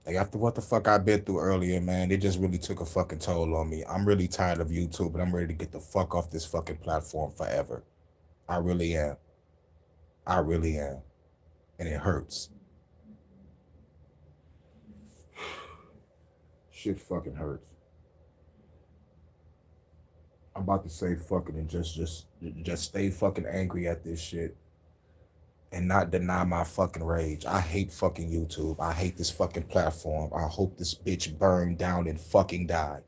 after what the fuck I've been through earlier, man, it just really took a fucking toll on me. I'm really tired of YouTube and I'm ready to get the fuck off this fucking platform forever. I really am. I really am. And it hurts. Shit fucking hurts. I'm about to say fucking and just stay fucking angry at this shit and not deny my fucking rage. I hate fucking YouTube. I hate this fucking platform. I hope this bitch burned down and fucking died.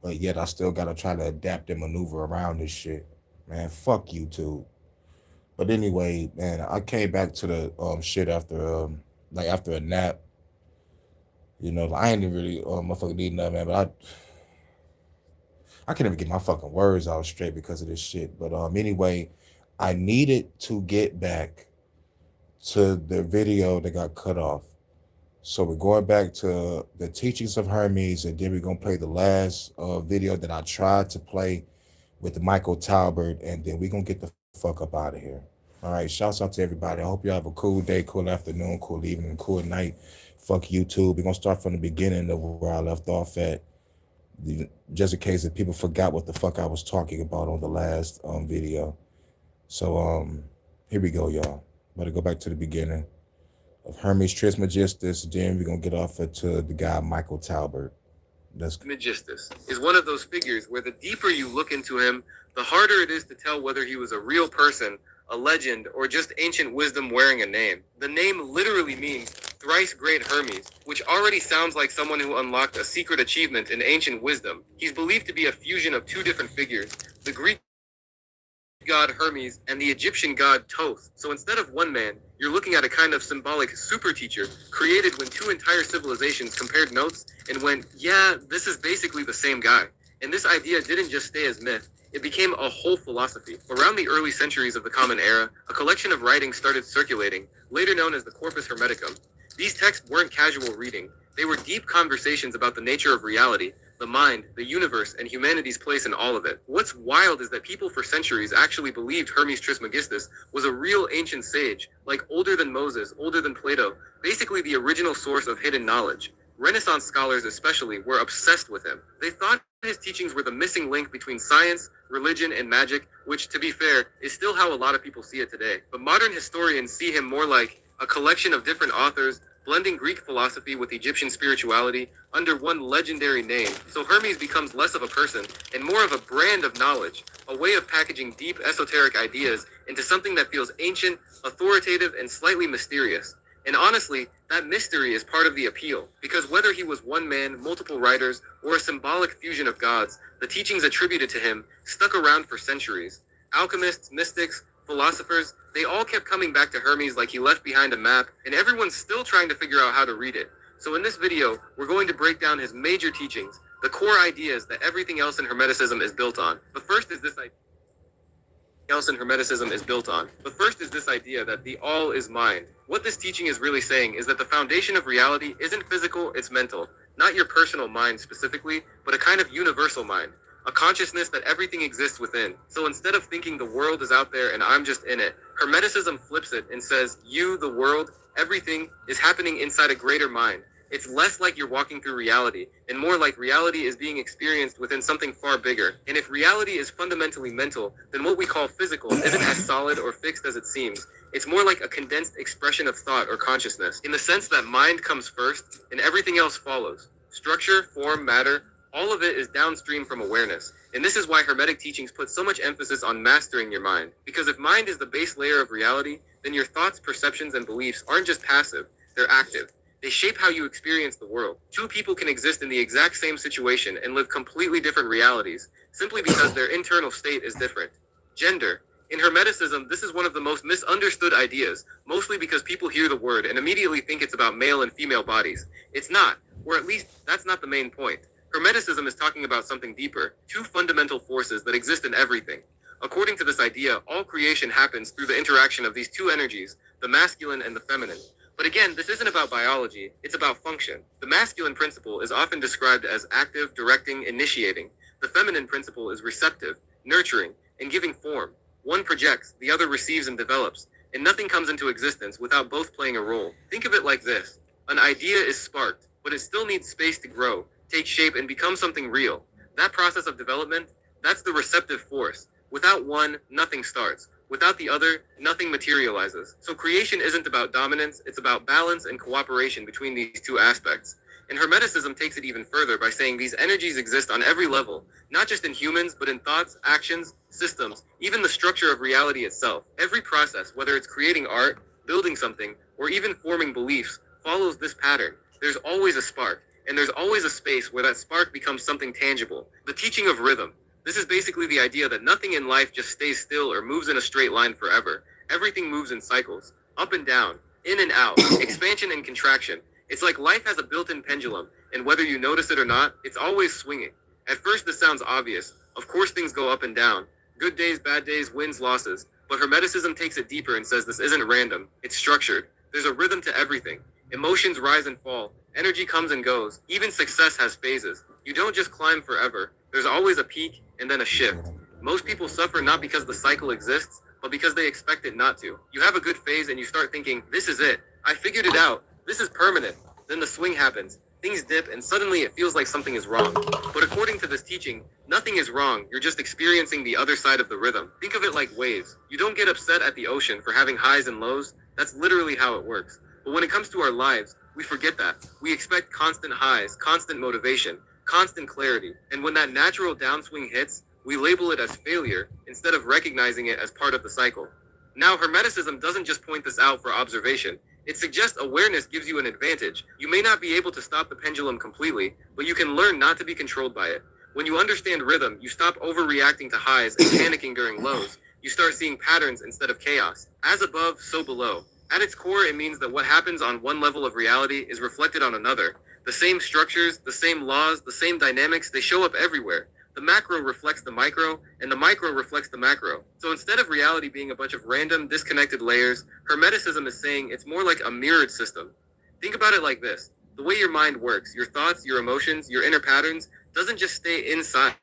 But yet I still gotta try to adapt and maneuver around this shit. Man, fuck YouTube. But anyway, man, I came back to the shit after after a nap. I ain't even really motherfucking need nothing, man. But I can't even get my fucking words out straight because of this shit. But anyway, I needed to get back to the video that got cut off. So we're going back to the teachings of Hermes, and then we're gonna play the last video that I tried to play with Michael Talbert, and then we're gonna get the fuck up out of here. All right, shouts out to everybody. I hope you have a cool day, cool afternoon, cool evening, cool night. Fuck YouTube. We're gonna start from the beginning of where I left off at, just in case if people forgot what the fuck I was talking about on the last video. So here we go, y'all. Better go back to the beginning of Hermes Trismegistus. Then we're gonna get off to the guy Michael Talbert. Trismegistus is one of those figures where the deeper you look into him, the harder it is to tell whether he was a real person, a legend, or just ancient wisdom wearing a name. The name literally means thrice great Hermes, which already sounds like someone who unlocked a secret achievement in ancient wisdom. He's believed to be a fusion of two different figures, the Greek god Hermes and the Egyptian god Thoth. So instead of one man, you're looking at a kind of symbolic super teacher created when two entire civilizations compared notes and went, yeah, this is basically the same guy. And this idea didn't just stay as myth, it became a whole philosophy. Around the early centuries of the Common Era, a collection of writings started circulating, later known as the Corpus Hermeticum. These texts weren't casual reading, they were deep conversations about the nature of reality, the mind, the universe, and humanity's place in all of it. What's wild is that people for centuries actually believed Hermes Trismegistus was a real ancient sage, like older than Moses, older than Plato, basically the original source of hidden knowledge. Renaissance scholars especially were obsessed with him. They thought his teachings were the missing link between science, religion, and magic, which, to be fair, is still how a lot of people see it today. But modern historians see him more like a collection of different authors, blending Greek philosophy with Egyptian spirituality under one legendary name. So Hermes becomes less of a person and more of a brand of knowledge, a way of packaging deep esoteric ideas into something that feels ancient, authoritative, and slightly mysterious. And honestly, that mystery is part of the appeal, because whether he was one man, multiple writers, or a symbolic fusion of gods, the teachings attributed to him stuck around for centuries. Alchemists, mystics, philosophers, they all kept coming back to Hermes like he left behind a map, and everyone's still trying to figure out how to read it. So in this video, we're going to break down his major teachings, the core ideas that everything else in Hermeticism is built on. But first is this idea that the all is mind. What this teaching is really saying is that the foundation of reality isn't physical, it's mental. Not your personal mind specifically, but a kind of universal mind. A consciousness that everything exists within. So instead of thinking the world is out there and I'm just in it, Hermeticism flips it and says, you, the world, everything is happening inside a greater mind. It's less like you're walking through reality, and more like reality is being experienced within something far bigger. And if reality is fundamentally mental, then what we call physical isn't as solid or fixed as it seems. It's more like a condensed expression of thought or consciousness, in the sense that mind comes first, and everything else follows. Structure, form, matter, all of it is downstream from awareness. And this is why Hermetic teachings put so much emphasis on mastering your mind. Because if mind is the base layer of reality, then your thoughts, perceptions, and beliefs aren't just passive, they're active. They shape how you experience the world. Two people can exist in the exact same situation and live completely different realities, simply because their internal state is different. Gender. In Hermeticism, this is one of the most misunderstood ideas, mostly because people hear the word and immediately think it's about male and female bodies. It's not, or at least that's not the main point. Hermeticism is talking about something deeper, two fundamental forces that exist in everything. According to this idea, all creation happens through the interaction of these two energies, the masculine and the feminine. But again, this isn't about biology, it's about function. The masculine principle is often described as active, directing, initiating. The feminine principle is receptive, nurturing, and giving form. One projects, the other receives and develops. and nothing comes into existence without both playing a role. Think of it like this. An idea is sparked, but it still needs space to grow, take shape, and become something real. That process of development, that's the receptive force. Without one, nothing starts. Without the other, nothing materializes. So creation isn't about dominance, it's about balance and cooperation between these two aspects. And Hermeticism takes it even further by saying these energies exist on every level, not just in humans, but in thoughts, actions, systems, even the structure of reality itself. Every process, whether it's creating art, building something, or even forming beliefs, follows this pattern. There's always a spark, and there's always a space where that spark becomes something tangible. The teaching of rhythm. This is basically the idea that nothing in life just stays still or moves in a straight line forever. Everything moves in cycles, up and down, in and out, expansion and contraction. It's like life has a built-in pendulum, and whether you notice it or not, it's always swinging. At first this sounds obvious. Of course things go up and down. Good days, bad days, wins, losses. But Hermeticism takes it deeper and says this isn't random, it's structured. There's a rhythm to everything. Emotions rise and fall. Energy comes and goes. Even success has phases. You don't just climb forever. There's always a peak and then a shift. Most people suffer not because the cycle exists, but because they expect it not to. You have a good phase and you start thinking, this is it. I figured it out. This is permanent. Then the swing happens. Things dip and suddenly it feels like something is wrong. But according to this teaching, nothing is wrong. You're just experiencing the other side of the rhythm. Think of it like waves. You don't get upset at the ocean for having highs and lows. That's literally how it works. But when it comes to our lives, we forget that. We expect constant highs, constant motivation, constant clarity. And when that natural downswing hits, we label it as failure instead of recognizing it as part of the cycle. Now, Hermeticism doesn't just point this out for observation. It suggests awareness gives you an advantage. You may not be able to stop the pendulum completely, but you can learn not to be controlled by it. When you understand rhythm, you stop overreacting to highs and panicking during lows. You start seeing patterns instead of chaos. As above, so below. At its core, it means that what happens on one level of reality is reflected on another. The same structures, the same laws, the same dynamics, they show up everywhere. The macro reflects the micro, and the micro reflects the macro. So instead of reality being a bunch of random, disconnected layers, Hermeticism is saying it's more like a mirrored system. Think about it like this. The way your mind works, your thoughts, your emotions, your inner patterns, doesn't just stay inside.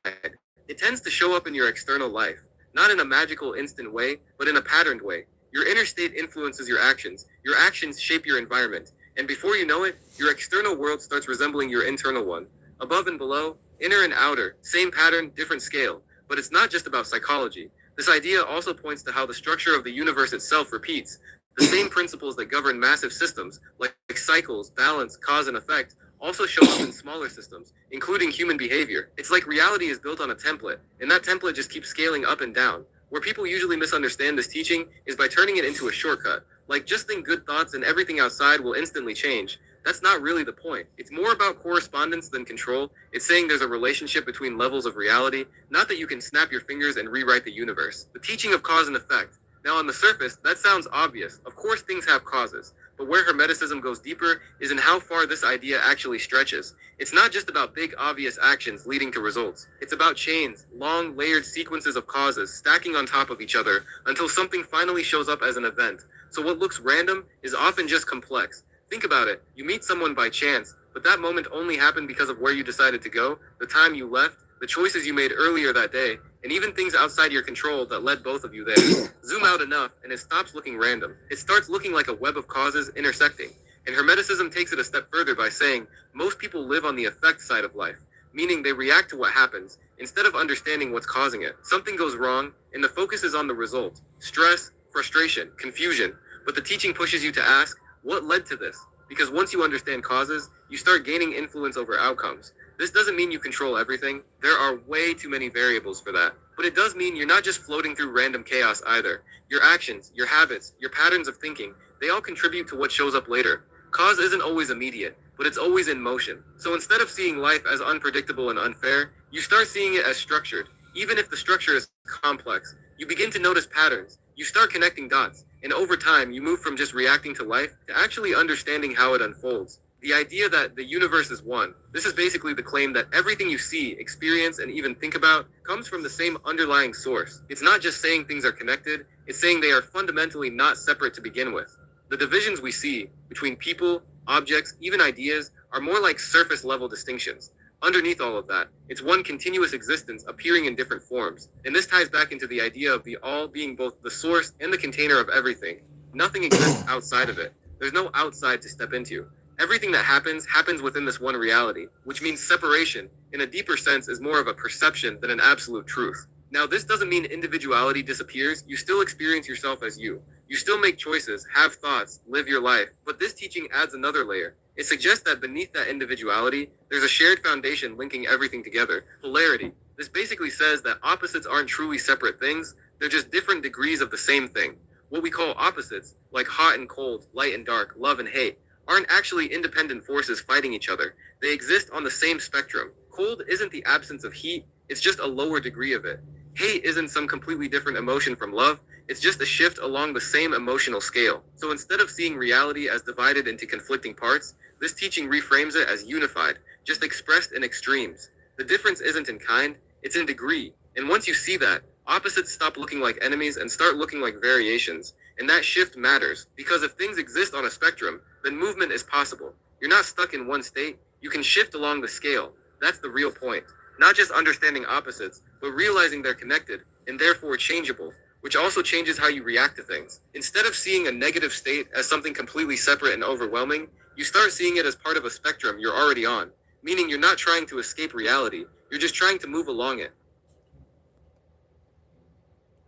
It tends to show up in your external life. Not in a magical, instant way, but in a patterned way. Your inner state influences your actions shape your environment, and before you know it, your external world starts resembling your internal one. Above and below, inner and outer, same pattern, different scale. But it's not just about psychology. This idea also points to how the structure of the universe itself repeats. The same principles that govern massive systems, like cycles, balance, cause and effect, also show up in smaller systems, including human behavior. It's like reality is built on a template, and that template just keeps scaling up and down. Where people usually misunderstand this teaching is by turning it into a shortcut. Like, just think good thoughts and everything outside will instantly change. That's not really the point. It's more about correspondence than control. It's saying there's a relationship between levels of reality, not that you can snap your fingers and rewrite the universe. The teaching of cause and effect. Now, on the surface, that sounds obvious. Of course, things have causes. But where Hermeticism goes deeper is in how far this idea actually stretches. It's not just about big, obvious actions leading to results. It's about chains, long, layered sequences of causes stacking on top of each other until something finally shows up as an event. So what looks random is often just complex. Think about it. You meet someone by chance, but that moment only happened because of where you decided to go, the time you left, the choices you made earlier that day, and even things outside your control that led both of you there. Zoom out enough, and it stops looking random. It starts looking like a web of causes intersecting. And Hermeticism takes it a step further by saying most people live on the effect side of life, meaning they react to what happens instead of understanding what's causing it. Something goes wrong, and the focus is on the result. Stress, frustration, confusion. But the teaching pushes you to ask, what led to this? Because once you understand causes, you start gaining influence over outcomes. This doesn't mean you control everything. There are way too many variables for that. But it does mean you're not just floating through random chaos either. Your actions, your habits, your patterns of thinking, they all contribute to what shows up later. Cause isn't always immediate, but it's always in motion. So instead of seeing life as unpredictable and unfair, you start seeing it as structured. Even if the structure is complex, you begin to notice patterns. You start connecting dots. And over time, you move from just reacting to life to actually understanding how it unfolds. The idea that the universe is one. This is basically the claim that everything you see, experience, and even think about comes from the same underlying source. It's not just saying things are connected, it's saying they are fundamentally not separate to begin with. The divisions we see between people, objects, even ideas are more like surface level distinctions. Underneath all of that, it's one continuous existence appearing in different forms. And this ties back into the idea of the all being both the source and the container of everything. Nothing exists outside of it. There's no outside to step into. Everything that happens within this one reality, which means separation, in a deeper sense, is more of a perception than an absolute truth. Now, this doesn't mean individuality disappears. You still experience yourself as you. You still make choices, have thoughts, live your life. But this teaching adds another layer. It suggests that beneath that individuality, there's a shared foundation linking everything together: polarity. This basically says that opposites aren't truly separate things, they're just different degrees of the same thing. What we call opposites, like hot and cold, light and dark, love and hate, aren't actually independent forces fighting each other. They exist on the same spectrum. Cold isn't the absence of heat, it's just a lower degree of it. Hate isn't some completely different emotion from love, it's just a shift along the same emotional scale. So instead of seeing reality as divided into conflicting parts, this teaching reframes it as unified, just expressed in extremes. The difference isn't in kind, it's in degree. And once you see that, opposites stop looking like enemies and start looking like variations. And that shift matters, because if things exist on a spectrum, then movement is possible. You're not stuck in one state, you can shift along the scale. That's the real point. Not just understanding opposites, but realizing they're connected, and therefore changeable, which also changes how you react to things. Instead of seeing a negative state as something completely separate and overwhelming, you start seeing it as part of a spectrum you're already on, meaning you're not trying to escape reality, you're just trying to move along it.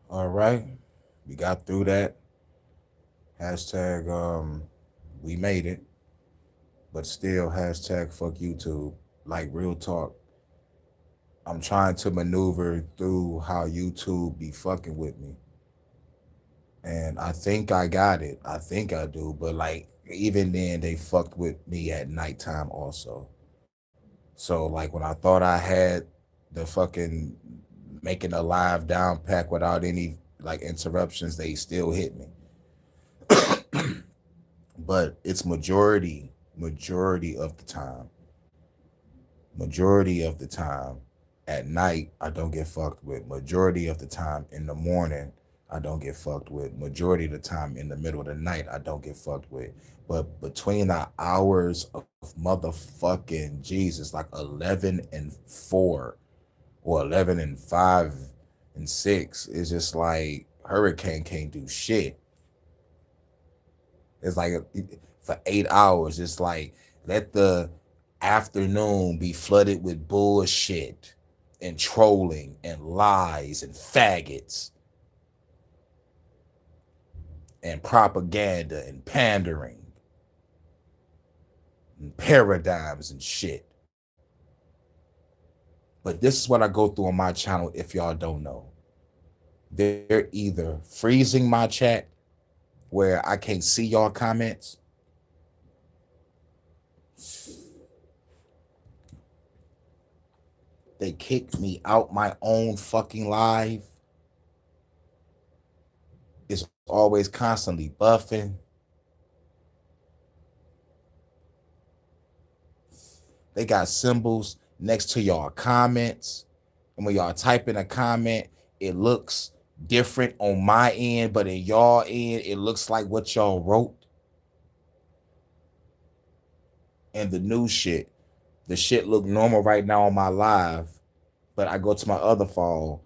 All right. We got through that. Hashtag we made it. But still hashtag fuck YouTube. Like real talk. I'm trying to maneuver through how YouTube be fucking with me. And I think I got it. I think I do. But like even then they fucked with me at nighttime also. So like when I thought I had the fucking making a live down pack without any like interruptions, they still hit me. But it's majority of the time. Majority of the time at night I don't get fucked with. Majority of the time in the morning I don't get fucked with. Majority of the time in the middle of the night I don't get fucked with. But between the hours of motherfucking Jesus, like 11 and 4 or 11 and 5 and 6, it's just like Hurricane can't do shit. It's like for 8 hours, it's like let the afternoon be flooded with bullshit and trolling and lies and faggots and propaganda and pandering and paradigms and shit. But this is what I go through on my channel if y'all don't know. They're either freezing my chat where I can't see y'all comments. They kicked me out my own fucking live. It's always constantly buffing. They got symbols next to y'all comments. And when y'all type in a comment, it looks different on my end, but in y'all end, it looks like what y'all wrote. And the new shit, the shit look normal right now on my live, but I go to my other phone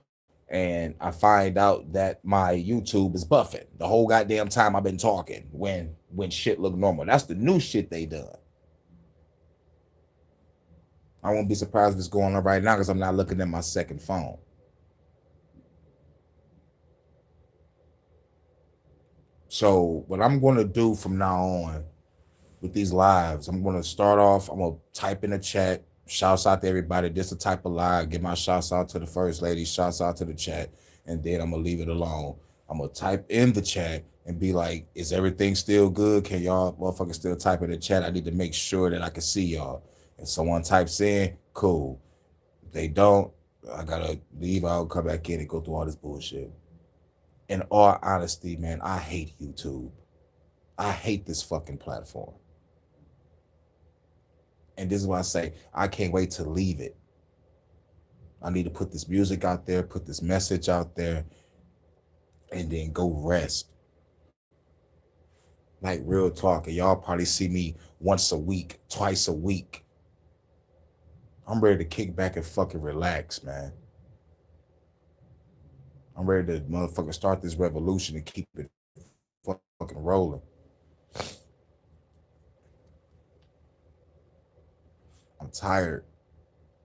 and I find out that my YouTube is buffing the whole goddamn time I've been talking when shit look normal. That's the new shit they done. I won't be surprised if it's going on right now because I'm not looking at my second phone. So what I'm going to do from now on with these lives, I'm going to start off, I'm going to type in the chat, shouts out to everybody, just a type of live, give my shouts out to the first lady, shouts out to the chat, and then I'm going to leave it alone. I'm going to type in the chat and be like, is everything still good? Can y'all motherfuckers still type in the chat? I need to make sure that I can see y'all. If someone types in, cool. If they don't, I got to leave out, come back in and go through all this bullshit. In all honesty, man, I hate YouTube. I hate this fucking platform. And this is why I say I can't wait to leave it. I need to put this music out there, put this message out there, and then go rest. Like real talk. And y'all probably see me once a week, twice a week. I'm ready to kick back and fucking relax, man. I'm ready to motherfucking start this revolution and keep it fucking rolling. I'm tired.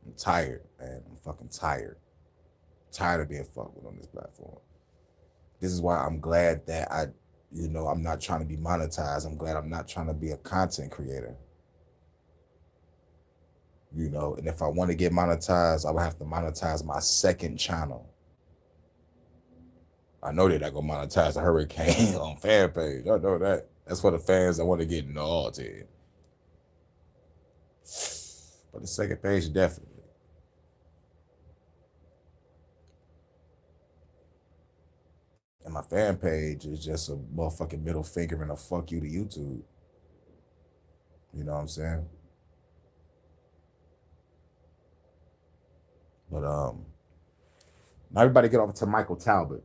I'm tired, man. I'm fucking tired. Tired of being fucked with on this platform. This is why I'm glad that I'm not trying to be monetized. I'm glad I'm not trying to be a content creator. And if I want to get monetized, I would have to monetize my second channel. I know they're not gonna monetize the Hurricane on fan page. I know that. That's for the fans that want to get naughty. But the second page, definitely. And my fan page is just a motherfucking middle finger and a fuck you to YouTube. You know what I'm saying? But now everybody get over to Michael Talbot.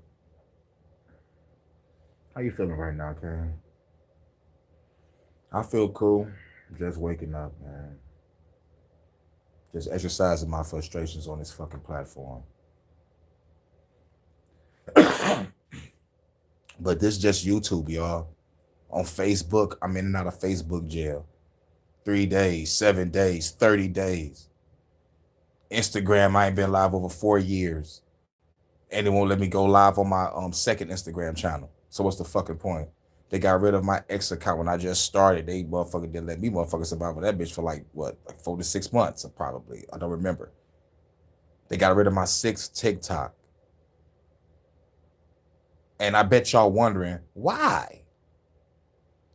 How you feeling right now, Karen? I feel cool. Just waking up, man. Just exercising my frustrations on this fucking platform. But this is just YouTube, y'all. On Facebook, I'm in and out of Facebook jail. 3 days, 7 days, 30 days. Instagram, I ain't been live over 4 years. And they won't let me go live on my second Instagram channel. So what's the fucking point? They got rid of my ex account when I just started. They motherfucking didn't let me motherfucking survive with that bitch for like 4 to 6 months, probably. I don't remember. They got rid of my 6th TikTok. And I bet y'all wondering, why?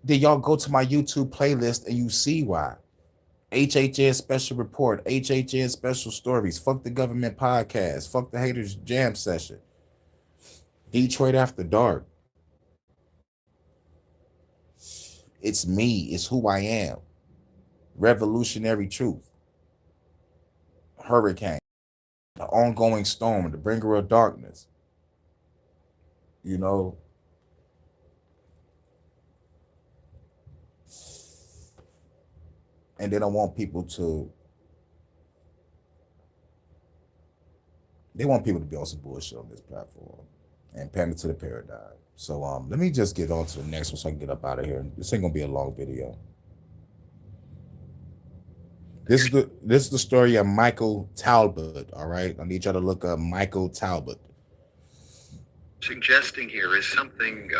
Did y'all go to my YouTube playlist and you see why? HHN Special Report, HHN Special Stories, Fuck the Government Podcast, Fuck the Haters Jam Session, Detroit After Dark. It's me. It's who I am. Revolutionary Truth. Hurricane. The Ongoing Storm. The Bringer of Darkness. And they don't want people to... They want people to be on some bullshit on this platform. And pander to the paradigm. So let me just get on to the next one so I can get up out of here. This ain't gonna be a long video. This is the story of Michael Talbot. All right, I need y'all to look up Michael Talbot. Suggesting here is something.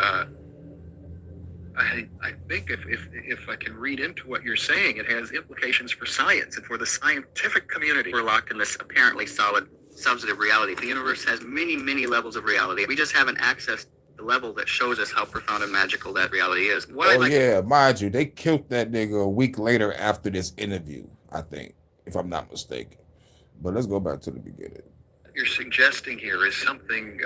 I think if I can read into what you're saying, it has implications for science and for the scientific community. We're locked in this apparently solid, substantive reality. The universe has many, many levels of reality. We just haven't accessed the level that shows us how profound and magical that reality is. Mind you, they killed that nigga a week later after this interview, I think, if I'm not mistaken. But let's go back to the beginning. You're suggesting here is something.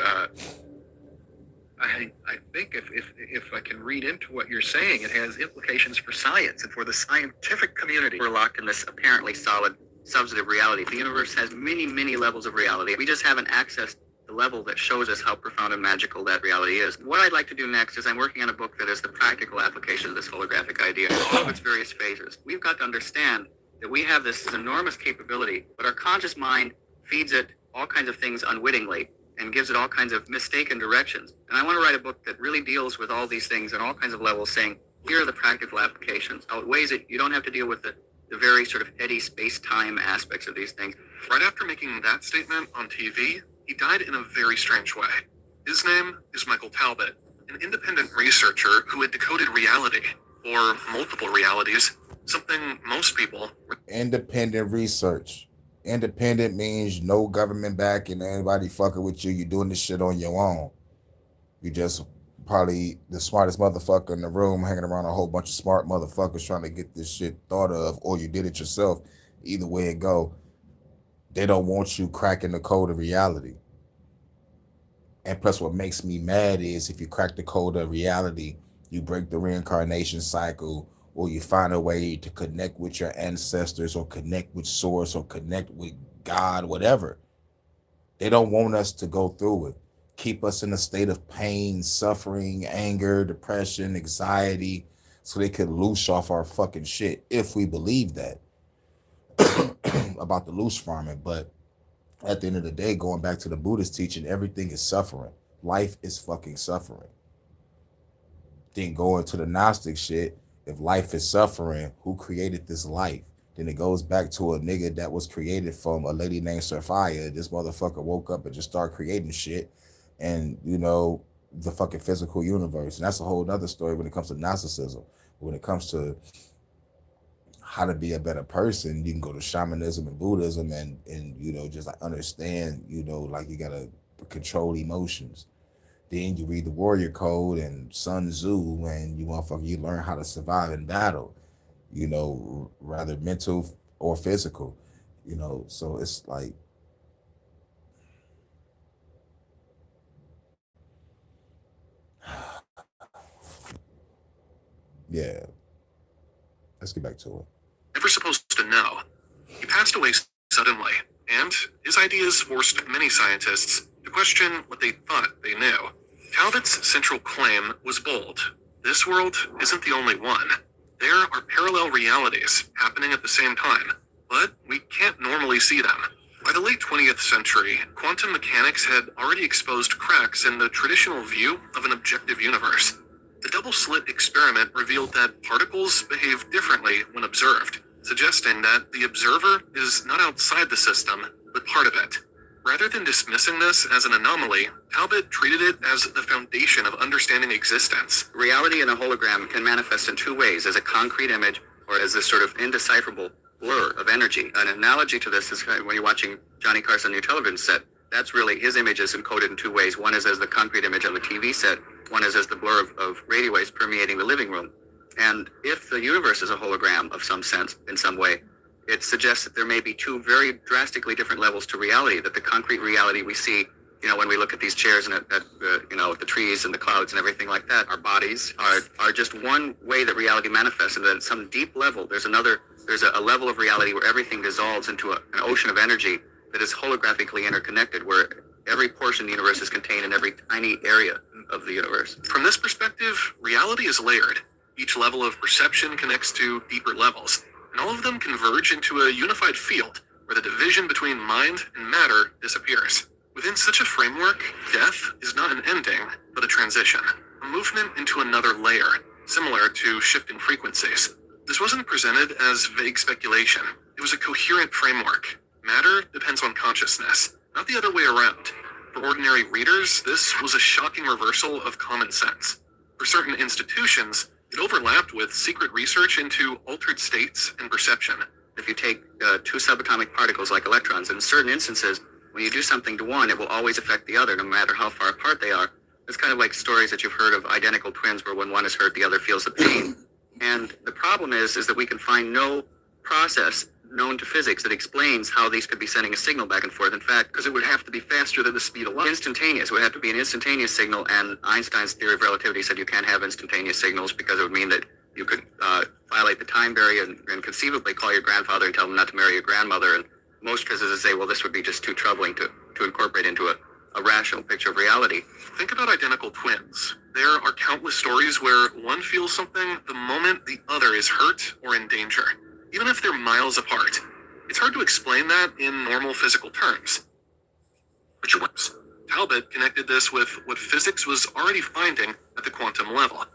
I think if I can read into what you're saying, it has implications for science and for the scientific community. We're locked in this apparently solid, substantive reality. The universe has many, many levels of reality. We just haven't accessed the level that shows us how profound and magical that reality is. What I'd like to do next is I'm working on a book that is the practical application of this holographic idea in all of its various phases. We've got to understand that we have this enormous capability, but our conscious mind feeds it all kinds of things unwittingly and gives it all kinds of mistaken directions. And I want to write a book that really deals with all these things on all kinds of levels, saying, here are the practical applications. How it weighs it. You don't have to deal with the very sort of heady space-time aspects of these things. Right after making that statement on TV, he died in a very strange way. His name is Michael Talbot, an independent researcher who had decoded reality, or multiple realities, something most people... Independent research. Independent means no government backing, anybody fucking with you. You're doing this shit on your own. You just probably the smartest motherfucker in the room, hanging around a whole bunch of smart motherfuckers trying to get this shit thought of, or you did it yourself. Either way it go, they don't want you cracking the code of reality. And plus, what makes me mad is if you crack the code of reality, you break the reincarnation cycle, or you find a way to connect with your ancestors, or connect with source, or connect with God, whatever. They don't want us to go through it. Keep us in a state of pain, suffering, anger, depression, anxiety, so they could loose off our fucking shit, if we believe that about the loose farming. But at the end of the day, going back to the Buddhist teaching, everything is suffering. Life is fucking suffering. Then go into the Gnostic shit. If life is suffering, who created this life? Then it goes back to a nigga that was created from a lady named Sophia. This motherfucker woke up and just started creating shit. And, the fucking physical universe. And that's a whole other story when it comes to Gnosticism. When it comes to how to be a better person, you can go to shamanism and Buddhism and just like understand, like you gotta control emotions. Then you read the Warrior Code and Sun Tzu, and you learn how to survive in battle, rather mental or physical, So it's like, yeah. Let's get back to it. Never supposed to know. He passed away suddenly, and his ideas forced many scientists to question what they thought they knew. Talbot's central claim was bold. This world isn't the only one. There are parallel realities happening at the same time, but we can't normally see them. By the late 20th century, quantum mechanics had already exposed cracks in the traditional view of an objective universe. The double-slit experiment revealed that particles behave differently when observed, suggesting that the observer is not outside the system, but part of it. Rather than dismissing this as an anomaly, Talbot treated it as the foundation of understanding existence. Reality in a hologram can manifest in two ways, as a concrete image or as this sort of indecipherable blur of energy. An analogy to this is when you're watching Johnny Carson new television set. That's really, his image is encoded in two ways. One is as the concrete image on the TV set. One is as the blur of radio waves permeating the living room. And if the universe is a hologram of some sense, in some way, it suggests that there may be two very drastically different levels to reality, that the concrete reality we see, when we look at these chairs and at the trees and the clouds and everything like that, our bodies are just one way that reality manifests, and that at some deep level, there's a level of reality where everything dissolves into an ocean of energy that is holographically interconnected, where every portion of the universe is contained in every tiny area of the universe. From this perspective, reality is layered. Each level of perception connects to deeper levels, and all of them converge into a unified field where the division between mind and matter disappears. Within such a framework, death is not an ending, but a transition, a movement into another layer, similar to shifting frequencies. This wasn't presented as vague speculation. It was a coherent framework. Matter depends on consciousness, not the other way around. For ordinary readers, this was a shocking reversal of common sense. For certain institutions, it overlapped with secret research into altered states and perception. If you take two subatomic particles like electrons, in certain instances, when you do something to one, it will always affect the other, no matter how far apart they are. It's kind of like stories that you've heard of identical twins, where when one is hurt, the other feels the pain. And the problem is that we can find no process known to physics that explains how these could be sending a signal back and forth. In fact, because it would have to be faster than the speed of light. Instantaneous. It would have to be an instantaneous signal, and Einstein's theory of relativity said you can't have instantaneous signals because it would mean that you could violate the time barrier and conceivably call your grandfather and tell him not to marry your grandmother. And most physicists say, well, this would be just too troubling to incorporate into a rational picture of reality. Think about identical twins. There are countless stories where one feels something the moment the other is hurt or in danger, even if they're miles apart. It's hard to explain that in normal physical terms. Talbot connected this with what physics was already finding at the quantum level.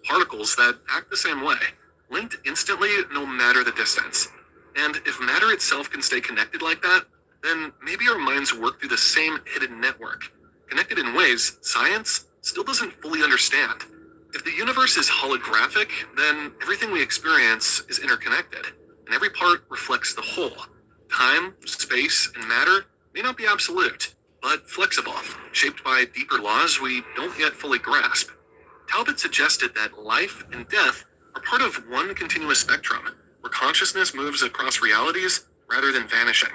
Particles that act the same way, linked instantly no matter the distance. And if matter itself can stay connected like that, then maybe our minds work through the same hidden network, connected in ways science still doesn't fully understand. If the universe is holographic, then everything we experience is interconnected, and every part reflects the whole. Time, space, and matter may not be absolute, but flexible, shaped by deeper laws we don't yet fully grasp. Talbot suggested that life and death are part of one continuous spectrum, where consciousness moves across realities rather than vanishing.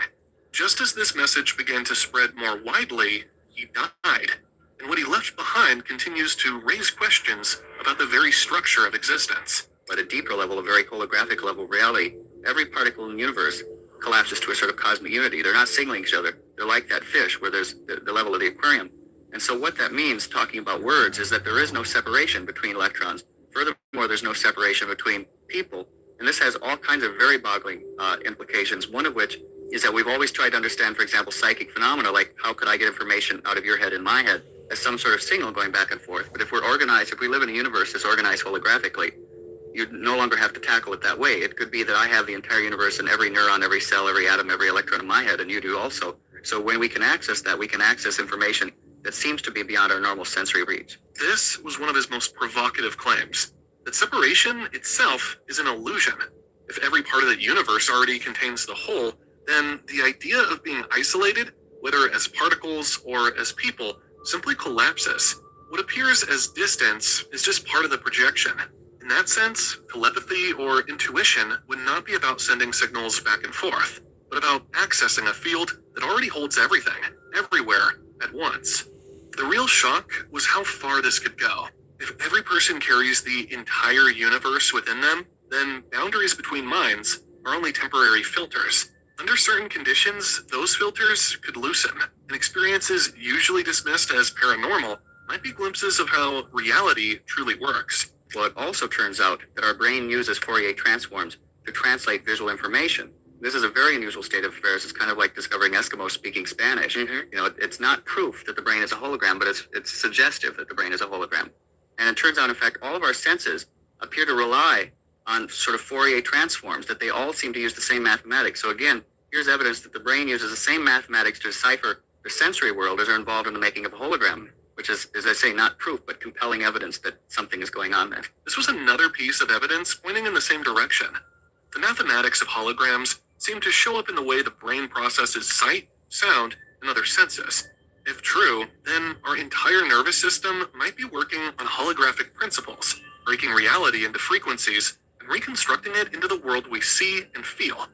Just as this message began to spread more widely, he died, and what he left behind continues to raise questions about the very structure of existence. At a deeper level, a very holographic level of reality, every particle in the universe collapses to a sort of cosmic unity. They're not signaling each other. They're like that fish where there's the level of the aquarium. And so what that means, talking about words, is that there is no separation between electrons. Furthermore, there's no separation between people. And this has all kinds of very boggling implications, one of which is that we've always tried to understand, for example, psychic phenomena, like how could I get information out of your head in my head? as some sort of signal going back and forth. But if we live in a universe that's organized holographically, you no longer have to tackle it that way. It could be that I have the entire universe and every neuron, every cell, every atom, every electron in my head, and you do also. So when we can access that, we can access information that seems to be beyond our normal sensory reach. This was one of his most provocative claims, that separation itself is an illusion. If every part of the universe already contains the whole, then the idea of being isolated, whether as particles or as people, simply collapses. What appears as distance is just part of the projection. In that sense, telepathy or intuition would not be about sending signals back and forth, but about accessing a field that already holds everything, everywhere, at once. The real shock was how far this could go. If every person carries the entire universe within them, then boundaries between minds are only temporary filters. Under certain conditions, those filters could loosen, and experiences usually dismissed as paranormal might be glimpses of how reality truly works. Well, it also turns out that our brain uses Fourier transforms to translate visual information. This is a very unusual state of affairs. It's kind of like discovering Eskimos speaking Spanish. You know, it's not proof that the brain is a hologram, but it's suggestive that the brain is a hologram. And it turns out, in fact, all of our senses appear to rely on sort of Fourier transforms, that they all seem to use the same mathematics. So again, here's evidence that the brain uses the same mathematics to decipher the sensory world as are involved in the making of a hologram, which is, as I say, not proof, but compelling evidence that something is going on there. This was another piece of evidence pointing in the same direction. The mathematics of holograms seem to show up in the way the brain processes sight, sound, and other senses. If true, then our entire nervous system might be working on holographic principles, breaking reality into frequencies and reconstructing it into the world we see and feel.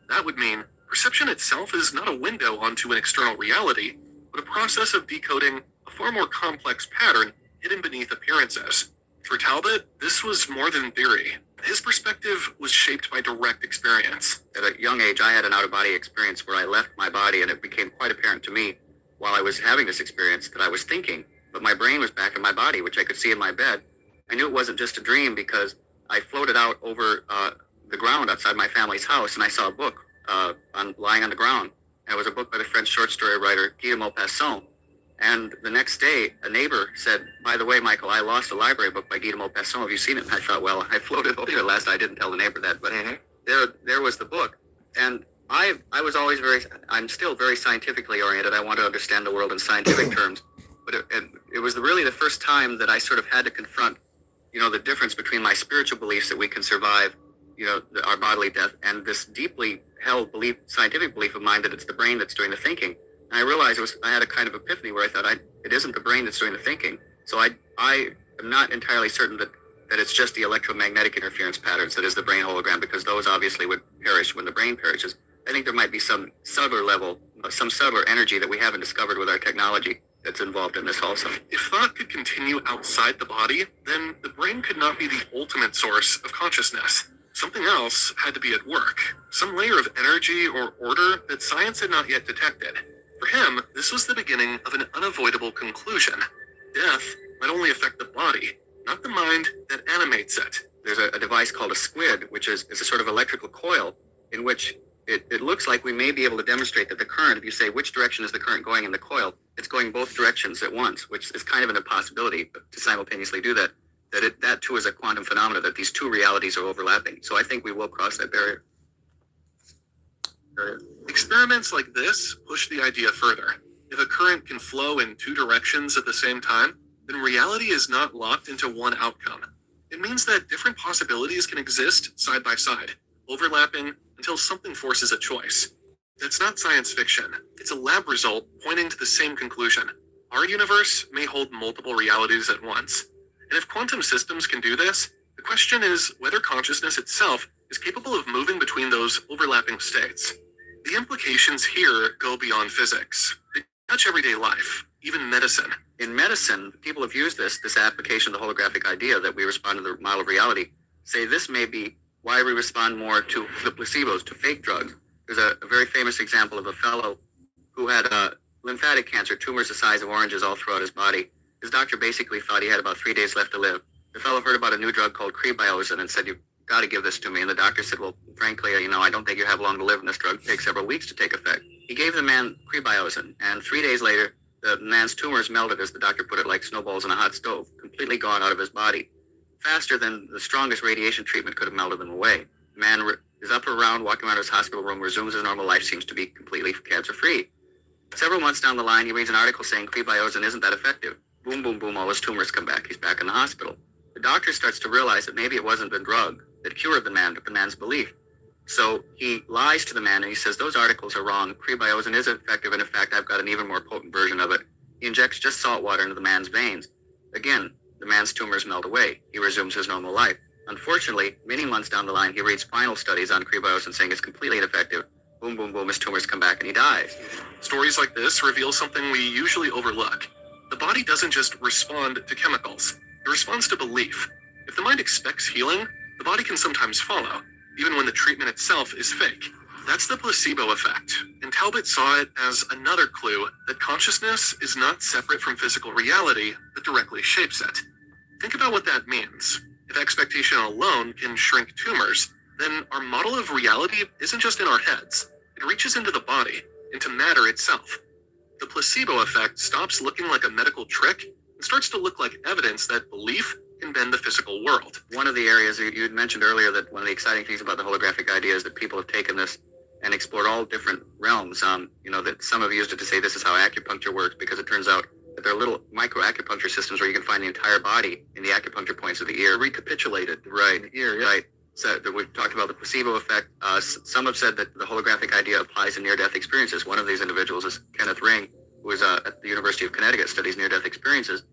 That would mean perception itself is not a window onto an external reality, but a process of decoding a far more complex pattern hidden beneath appearances. For Talbot, this was more than theory. His perspective was shaped by direct experience. At a young age, I had an out-of-body experience where I left my body, and it became quite apparent to me while I was having this experience that I was thinking, but my brain was back in my body, which I could see in my bed. I knew it wasn't just a dream because I floated out over the ground outside my family's house, and I saw a book lying on the ground. And it was a book by the French short story writer Guy de Maupassant. And the next day, a neighbor said, "By the way, Michael, I lost a library book by Guy de Maupassant. Have you seen it?" And I thought, well, I floated over there last. I didn't tell the neighbor that, but there was the book. And I was always I'm still very scientifically oriented. I want to understand the world in scientific terms. But it was really the first time that I sort of had to confront, the difference between my spiritual beliefs that we can survive, our bodily death, and this deeply held scientific belief of mine that it's the brain that's doing the thinking. And I realized I had a kind of epiphany where I thought it isn't the brain that's doing the thinking. So I am not entirely certain that it's just the electromagnetic interference patterns that is the brain hologram, because those obviously would perish when the brain perishes. I think there might be some subtler level, some subtler energy that we haven't discovered with our technology that's involved in this also. If thought could continue outside the body, then the brain could not be the ultimate source of consciousness. Something else had to be at work, some layer of energy or order that science had not yet detected. For him, this was the beginning of an unavoidable conclusion. Death might only affect the body, not the mind that animates it. There's a device called a squid, which is a sort of electrical coil in which it looks like we may be able to demonstrate that the current, if you say which direction is the current going in the coil, it's going both directions at once, which is kind of an impossibility to simultaneously do that. That too is a quantum phenomena, that these two realities are overlapping. So I think we will cross that barrier. Experiments like this push the idea further. If a current can flow in two directions at the same time, then reality is not locked into one outcome. It means that different possibilities can exist side by side, overlapping until something forces a choice. That's not science fiction. It's a lab result pointing to the same conclusion. Our universe may hold multiple realities at once. And if quantum systems can do this, the question is whether consciousness itself is capable of moving between those overlapping states. The implications here go beyond physics. They touch everyday life, even medicine. In medicine, people have used this application of the holographic idea that we respond to the model of reality, say this may be why we respond more to the placebos, to fake drugs. There's a very famous example of a fellow who had lymphatic cancer, tumors the size of oranges all throughout his body. His doctor basically thought he had about 3 days left to live. The fellow heard about a new drug called Crebiozin and said, "You've got to give this to me." And the doctor said, "Well, frankly, I don't think you have long to live, and this drug takes several weeks to take effect." He gave the man Crebiozin, and 3 days later, The man's tumors melted, as the doctor put it, like snowballs in a hot stove, completely gone out of his body, faster than the strongest radiation treatment could have melted them away. The man is up or around, walking around his hospital room, resumes his normal life, seems to be completely cancer-free. Several months down the line, he reads an article saying prebiotin isn't that effective. Boom, boom, boom, all his tumors come back. He's back in the hospital. The doctor starts to realize that maybe it wasn't the drug that cured the man, but the man's belief. So he lies to the man and he says, those articles are wrong. Prebiotin is effective, and in fact, I've got an even more potent version of it. He injects just salt water into the man's veins. Again, the man's tumors melt away. He resumes his normal life. Unfortunately, many months down the line, he reads final studies on prebiotin saying it's completely ineffective. Boom, boom, boom, his tumors come back and he dies. Stories like this reveal something we usually overlook. The body doesn't just respond to chemicals. It responds to belief. If the mind expects healing, the body can sometimes follow, even when the treatment itself is fake. That's the placebo effect, and Talbot saw it as another clue that consciousness is not separate from physical reality that directly shapes it. Think about what that means. If expectation alone can shrink tumors, then our model of reality isn't just in our heads. It reaches into the body, into matter itself. The placebo effect stops looking like a medical trick and starts to look like evidence that belief can bend the physical world. One of the areas you had mentioned earlier, that one of the exciting things about the holographic idea is that people have taken this and explored all different realms. That some have used it to say this is how acupuncture works, because it turns out that there are little micro acupuncture systems where you can find the entire body in the acupuncture points of the ear recapitulated. Right. Ear, right. So we've talked about the placebo effect. Some have said that the holographic idea applies in near-death experiences. One of these individuals is Kenneth Ring, who is at the University of Connecticut, studies near-death experiences.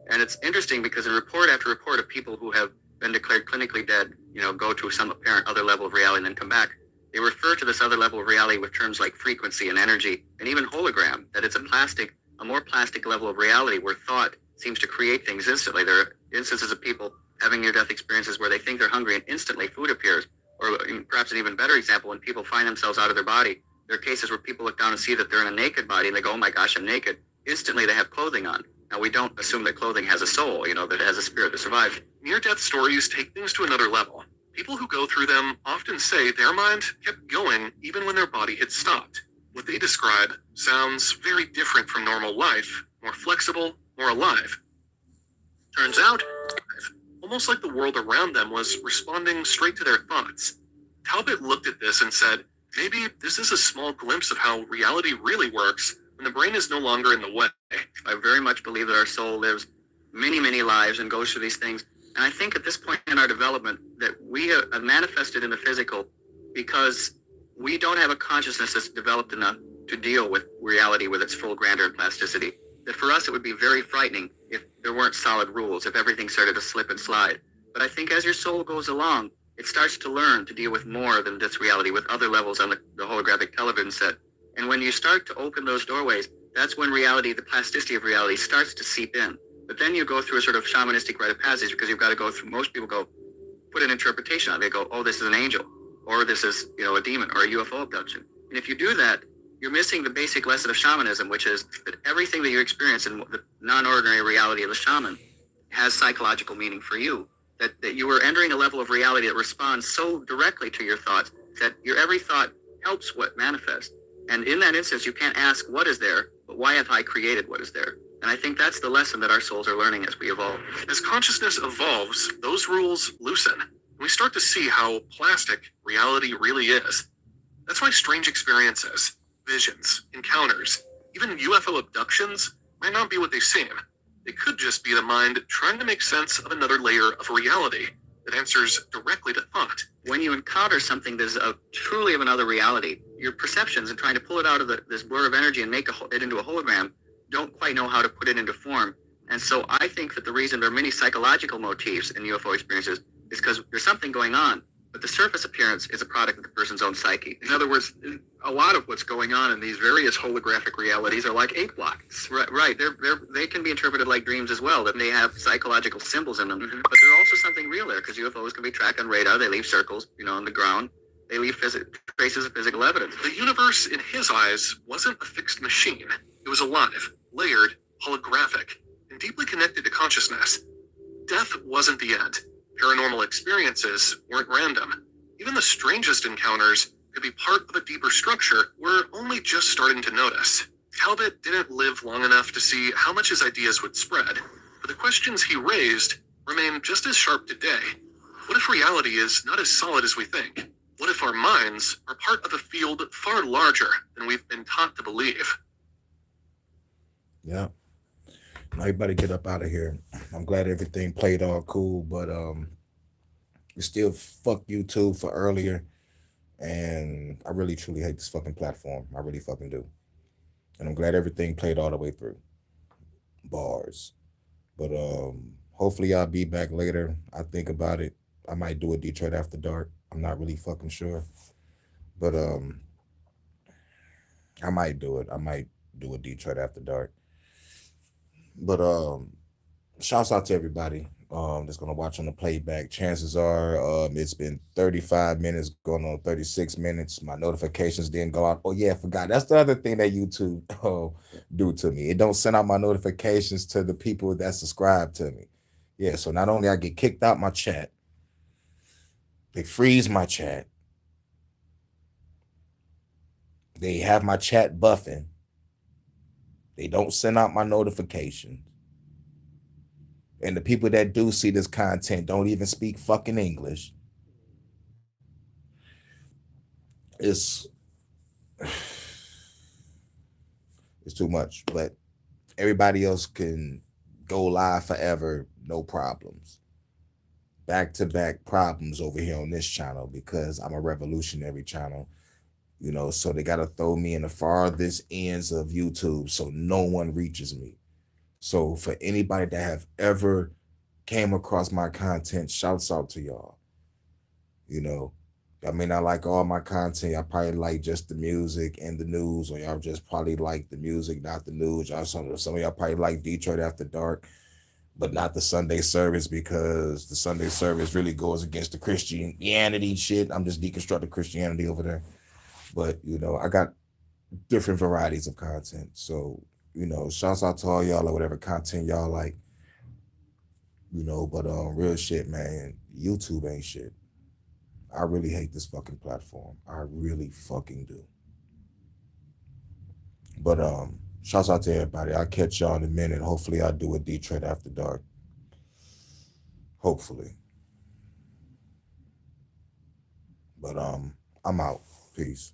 And it's interesting because in report after report of people who have been declared clinically dead, go to some apparent other level of reality and then come back, they refer to this other level of reality with terms like frequency and energy and even hologram, that it's a more plastic level of reality where thought seems to create things instantly. There are instances of people having near-death experiences where they think they're hungry and instantly food appears. Or perhaps an even better example, when people find themselves out of their body, there are cases where people look down and see that they're in a naked body and they go, oh my gosh, I'm naked. Instantly they have clothing on. Now, we don't assume that clothing has a soul, that it has a spirit that survives. Near-death stories take things to another level. People who go through them often say their mind kept going even when their body had stopped. What they describe sounds very different from normal life, more flexible, more alive. Turns out, almost like the world around them was responding straight to their thoughts. Talbot looked at this and said, maybe this is a small glimpse of how reality really works when the brain is no longer in the way. I very much believe that our soul lives many, many lives and goes through these things. And I think at this point in our development that we have manifested in the physical because we don't have a consciousness that's developed enough to deal with reality with its full grandeur and plasticity. That for us it would be very frightening if there weren't solid rules, if everything started to slip and slide. But I think as your soul goes along, it starts to learn to deal with more than this reality, with other levels on the holographic television set. And when you start to open those doorways, that's when reality, the plasticity of reality, starts to seep in. But then you go through a sort of shamanistic rite of passage, because you've got to go through, most people go, put an interpretation on it. They go, oh, this is an angel, or this is, a demon, or a UFO abduction. And if you do that, you're missing the basic lesson of shamanism, which is that everything that you experience in the non-ordinary reality of the shaman has psychological meaning for you. That you are entering a level of reality that responds so directly to your thoughts that your every thought helps what manifests. And in that instance, you can't ask what is there, but why have I created what is there? And I think that's the lesson that our souls are learning as we evolve. As consciousness evolves, those rules loosen. And we start to see how plastic reality really is. That's why strange experiences, visions, encounters, even UFO abductions might not be what they seem. They could just be the mind trying to make sense of another layer of reality that answers directly to thought. When you encounter something that is truly of another reality, your perceptions and trying to pull it out of this blur of energy and make it into a hologram don't quite know how to put it into form. And so I think that the reason there are many psychological motifs in UFO experiences is because there's something going on, but the surface appearance is a product of the person's own psyche. In other words, a lot of what's going on in these various holographic realities are like ink blots. Right. They can be interpreted like dreams as well, that they have psychological symbols in them. Mm-hmm. But there's also something real there, because UFOs can be tracked on radar. They leave circles, on the ground. They leave traces of physical evidence. The universe, in his eyes, wasn't a fixed machine. It was alive, layered, holographic, and deeply connected to consciousness. Death wasn't the end. Paranormal experiences weren't random. Even the strangest encounters could be part of a deeper structure we're only just starting to notice. Talbot didn't live long enough to see how much his ideas would spread, but the questions he raised remain just as sharp today. What if reality is not as solid as we think? What if our minds are part of a field far larger than we've been taught to believe? Yeah. Now you better get up out of here. I'm glad everything played all cool, but still fuck YouTube for earlier. And I really truly hate this fucking platform. I really fucking do. And I'm glad everything played all the way through. Bars. But hopefully I'll be back later. I think about it. I might do a Detroit After Dark. I'm not really fucking sure. But I might do it. I might do a Detroit After Dark. But shouts out to everybody that's gonna watch on the playback. Chances are it's been 35 minutes going on 36 minutes. My notifications didn't go out. Oh yeah, I forgot. That's the other thing that YouTube do to me. It don't send out my notifications to the people that subscribe to me. Yeah, so not only I get kicked out my chat, they freeze my chat. They have my chat buffing. They don't send out my notifications. And the people that do see this content don't even speak fucking English. It's too much. But everybody else can go live forever, no problems. Back-to-back problems over here on this channel because I'm a revolutionary channel. You know, so they got to throw me in the farthest ends of YouTube so no one reaches me. So for anybody that have ever came across my content, shouts out to y'all. You know, I may not like all my content. I probably like just the music and the news, or y'all just probably like the music, not the news. Y'all, some of y'all probably like Detroit After Dark, but not the Sunday service because the Sunday service really goes against the Christianity shit. I'm just deconstructing Christianity over there. But, you know, I got different varieties of content. So, you know, shouts out to all y'all or whatever content y'all like. You know, but real shit, man, YouTube ain't shit. I really hate this fucking platform. I really fucking do. But shouts out to everybody. I'll catch y'all in a minute. Hopefully I'll do a Detroit After Dark. Hopefully. But I'm out. Peace.